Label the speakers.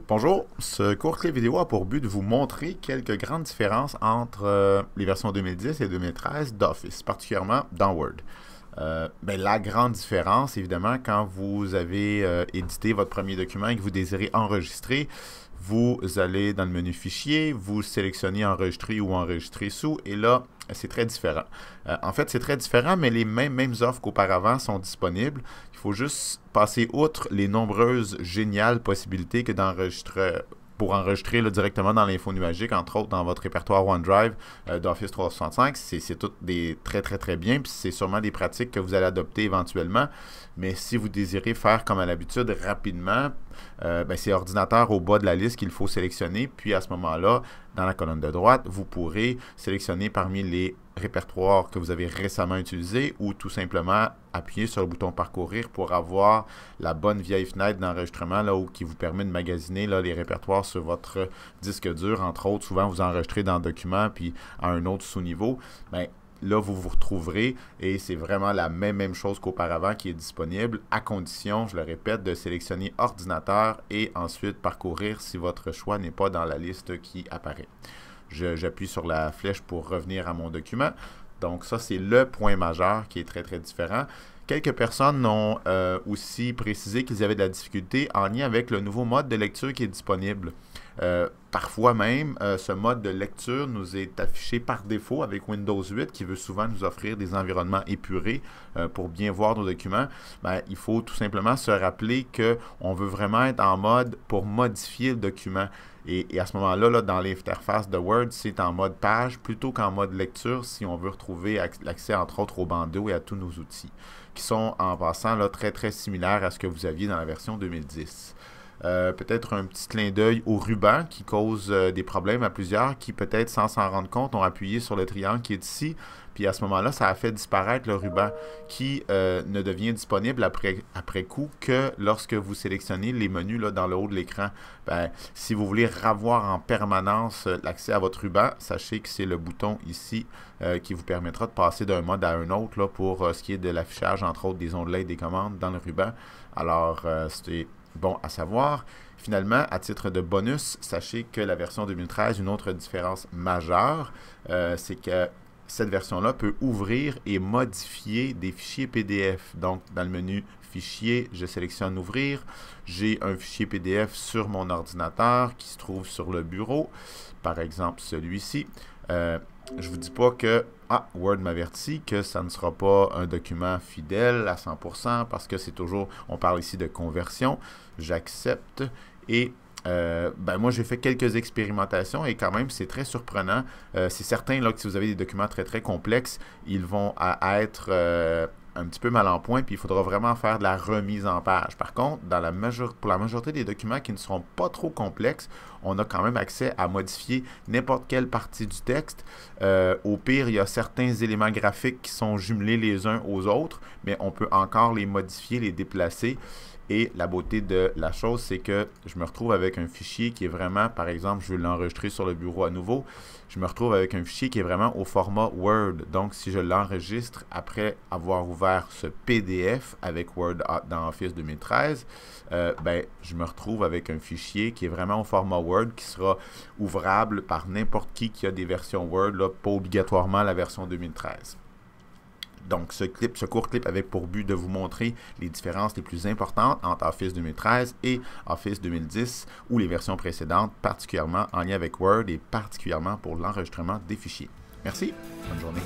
Speaker 1: Bonjour, ce court clip vidéo a pour but de vous montrer quelques grandes différences entre les versions 2010 et 2013 d'Office, particulièrement dans Word. La grande différence, évidemment, quand vous avez édité votre premier document et que vous désirez enregistrer, vous allez dans le menu Fichier, vous sélectionnez Enregistrer ou Enregistrer sous, et là, c'est très différent. En fait, c'est très différent, mais les mêmes offres qu'auparavant sont disponibles. Il faut juste passer outre les nombreuses géniales possibilités que d'enregistrer pour enregistrer là, directement dans l'info nuagique, entre autres dans votre répertoire OneDrive d'Office 365. C'est tout des très bien, puis c'est sûrement des pratiques que vous allez adopter éventuellement. Mais si vous désirez faire comme à l'habitude rapidement, c'est ordinateur au bas de la liste qu'il faut sélectionner. Puis à ce moment-là, dans la colonne de droite, vous pourrez sélectionner parmi les répertoires que vous avez récemment utilisés ou tout simplement appuyer sur le bouton parcourir pour avoir la bonne vieille fenêtre d'enregistrement là, qui vous permet de magasiner là, les répertoires sur votre disque dur. Entre autres, souvent vous enregistrez dans Documents puis à un autre sous-niveau. Là, vous vous retrouverez et c'est vraiment la même chose qu'auparavant qui est disponible, à condition, je le répète, de sélectionner ordinateur et ensuite parcourir si votre choix n'est pas dans la liste qui apparaît. J'appuie sur la flèche pour revenir à mon document. Donc ça, c'est le point majeur qui est très différent. Quelques personnes ont aussi précisé qu'ils avaient de la difficulté en lien avec le nouveau mode de lecture qui est disponible. Parfois même, ce mode de lecture nous est affiché par défaut avec Windows 8 qui veut souvent nous offrir des environnements épurés pour bien voir nos documents. Il faut tout simplement se rappeler qu'on veut vraiment être en mode pour modifier le document. Et à ce moment-là, là, dans l'interface de Word, c'est en mode page plutôt qu'en mode lecture si on veut retrouver l'accès entre autres au bandeau et à tous nos outils, qui sont en passant là, très similaires à ce que vous aviez dans la version 2010. Peut-être un petit clin d'œil au ruban qui cause des problèmes à plusieurs qui peut-être sans s'en rendre compte ont appuyé sur le triangle qui est ici, puis à ce moment-là ça a fait disparaître le ruban qui ne devient disponible après coup que lorsque vous sélectionnez les menus là, dans le haut de l'écran. Si vous voulez revoir en permanence l'accès à votre ruban, sachez que c'est le bouton ici qui vous permettra de passer d'un mode à un autre là, pour ce qui est de l'affichage entre autres des onglets et des commandes dans le ruban. Alors c'est bon à savoir. Finalement, à titre de bonus, sachez que la version 2013, une autre différence majeure, c'est que cette version-là peut ouvrir et modifier des fichiers PDF. Donc, dans le menu Fichier, je sélectionne Ouvrir. J'ai un fichier PDF sur mon ordinateur qui se trouve sur le bureau. Par exemple, celui-ci. Je ne vous dis pas que Word m'avertit que ça ne sera pas un document fidèle à 100% parce que c'est toujours, on parle ici de conversion. J'accepte et moi j'ai fait quelques expérimentations et quand même c'est très surprenant. C'est certain là, que si vous avez des documents très complexes, ils vont être un petit peu mal en point, puis il faudra vraiment faire de la remise en page. Par contre, pour la majorité des documents qui ne seront pas trop complexes, on a quand même accès à modifier n'importe quelle partie du texte. Au pire, il y a certains éléments graphiques qui sont jumelés les uns aux autres, mais on peut encore les modifier, les déplacer. Et la beauté de la chose, c'est que je me retrouve avec un fichier qui est vraiment, par exemple, je veux l'enregistrer sur le bureau à nouveau, je me retrouve avec un fichier qui est vraiment au format Word. Donc, si je l'enregistre après avoir ouvert ce PDF avec Word dans Office 2013, je me retrouve avec un fichier qui est vraiment au format Word qui sera ouvrable par n'importe qui a des versions Word, là, pas obligatoirement la version 2013. Donc, ce court clip avait pour but de vous montrer les différences les plus importantes entre Office 2013 et Office 2010 ou les versions précédentes, particulièrement en lien avec Word et particulièrement pour l'enregistrement des fichiers. Merci, bonne journée.